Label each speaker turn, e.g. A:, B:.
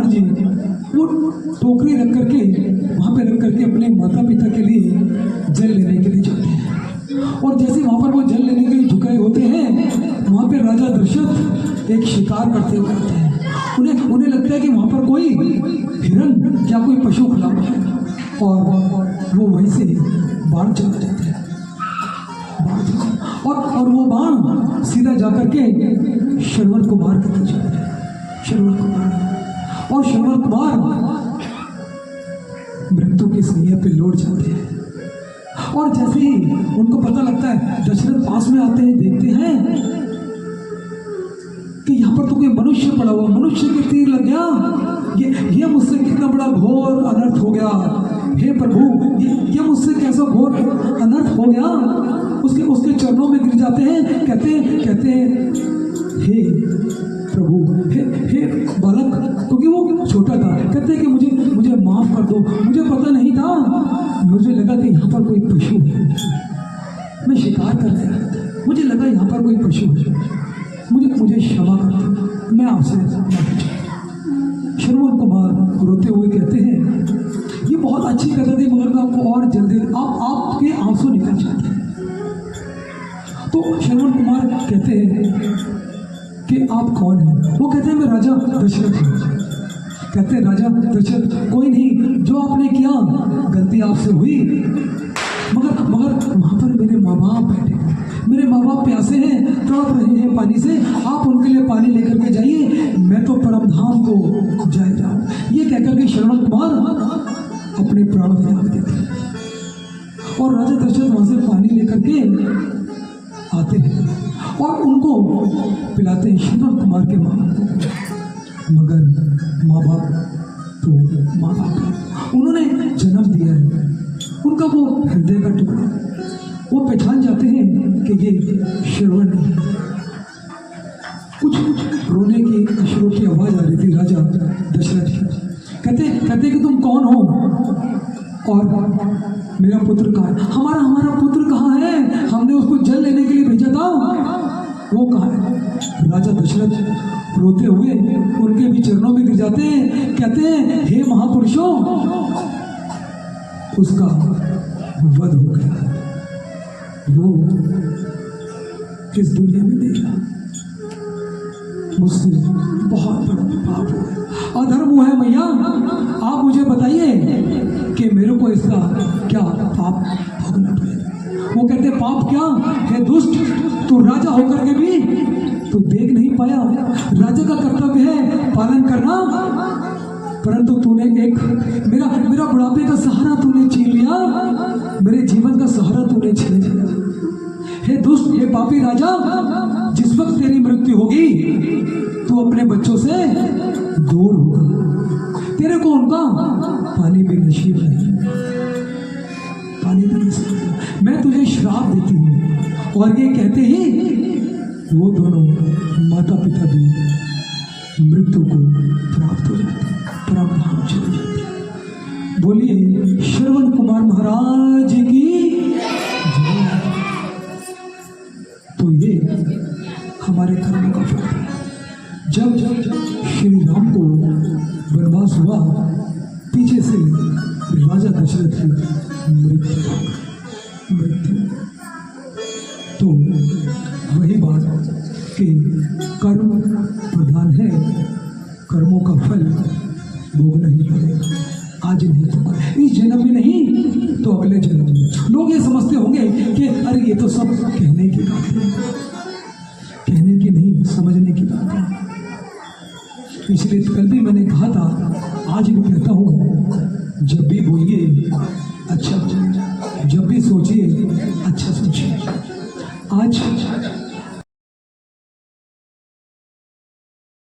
A: जी वो टोकरी रख करके वहाँ पे रख करके अपने माता पिता के लिए जल लेने के लिए जाते हैं। और जैसे वहाँ पर वो जल लेने के लिए झुके होते हैं, वहाँ पे राजा दशरथ एक शिकार करते हुए आते हैं। उन्हें लगता है कि वहाँ पर कोई हिरन या कोई पशु खड़ा हुआ है, और वो वहीं से बाण चला जाते हैं। और वो बाण सीधा जाकर के श्रवण कुमार के पीछे जाता है। श्रवण कुमार और श्रवण कुमार मृत्यु की सैया पे लौट जाते हैं। और जैसे ही उनको पता लगता है, दशरथ पास में आते हैं, देखते हैं कि यहाँ पर तो कोई मनुष्य पड़ा हुआ, मनुष्य के तीर लग गया। ये मुझसे कितना बड़ा घोर अनर्थ हो गया। हे प्रभु, ये मुझसे कैसा घोर अनर्थ हो गया। उसके चरणों में गिर जाते हैं, कहते हैं हे प्रभु, हे बालक, क्योंकि वो छोटा था, कहते हैं कि मुझे माफ कर दो, मुझे पता नहीं था, मुझे लगा कि यहाँ पर कोई पशु है, मैं शिकार कर रहा था, मुझे लगा यहाँ पर कोई पशु है, मुझे क्षमा कर दो, मैं आपसे माफी चाहता हूँ। श्रवण कुमार रोते हुए कहते हैं, ये बहुत अच्छी कथा थी, मगर मैं आपको और जल्दी आपके आंसू निकल जाते हैं। तो श्रवण कुमार कहते हैं कि आप कौन हैं? वो कहते हैं मैं राजा दशरथ हूँ। कहते हैं राजा दशरथ, कोई नहीं, जो आपने किया गलती आपसे हुई, मगर वहाँ पर मेरे माँ बाप बैठे हैं, मेरे माँ बाप प्यासे हैं, तड़प रहे हैं पानी से, आप उनके लिए पानी लेकर के जाइए, मैं तो परम धाम को जा रहा हूँ। ये कहकर के श्रवण कुमार अपने प्राण त्याग देते हैं। और राजा दशरथ वहाँ से पानी लेकर के आते हैं और उनको पिलाते हैं श्रवण कुमार के माँ बाप को। मगर माँ बाप तो माँ बाप, उन्होंने जन्म दिया है, उनका वो हृदय का टुकड़ा, वो पहचान जाते हैं कि ये श्रवण नहीं। कुछ रोने की अश्रु की आवाज़ आ रही थी राजा दशरथ की। कहते कि तुम कौन हो और मेरा पुत्र कहाँ है? हमारा पुत्र कहाँ है? हमने उसको जल लेने के लिए भेजा था, वो कहाँ है? राजा दशरथ रोते हुए उनके भी चरणों में गिर जाते हैं, कहते हैं हे महापुरुषों, उसका वध हो गया, वो किस दुनिया में नहीं रहा, मुझसे बहुत बड़ा पाप हुआ, अधर्म हुआ है। मैया आप मुझे बताइए कि मेरे को इसका क्या पाप भोगना पड़ेगा? वो कहते पाप क्या है? दुष्ट, तू राजा होकर के भी तू देख नहीं पाया, राजा का कर्तव्य है पालन करना, परंतु तूने एक मेरा बुढ़ापे का सहारा तूने छीन लिया, मेरे जीवन का सहारा तूने छीन लिया। हे दुष्ट, हे पापी राजा, जिस वक्त तेरी मृत्यु होगी तू अपने बच्चों से दूर होगा, तेरे को उनका पानी भी नसीब नहीं, पानी भी नसीब नहीं। मैं तुझे श्राप देती हूँ। और ये कहते ही वो दोनों माता पिता भी मृत्यु को प्राप्त हो जाते, परम धाम चले जाते। बोलिए श्रवण कुमार महाराज की जय। तो ये हमारे कर्म का फल है। जब श्री राम को वनवास हुआ, पीछे से राजा दशरथ की मृत्यु, तो वही बात कि कर्म प्रधान है, कर्मों का फल भोगना ही पड़ेगा। आज नहीं तो इस जन्म में नहीं तो अगले जन्म में। लोग ये समझते होंगे कि अरे ये तो सब कहने की बात है, कहने की नहीं, समझने की बात है। इसलिए कल भी मैंने कहा था, आज भी कहता हूँ, जब भी बोलिए अच्छा बोलिए, जब भी सोचिए अच्छा सोचिए। आज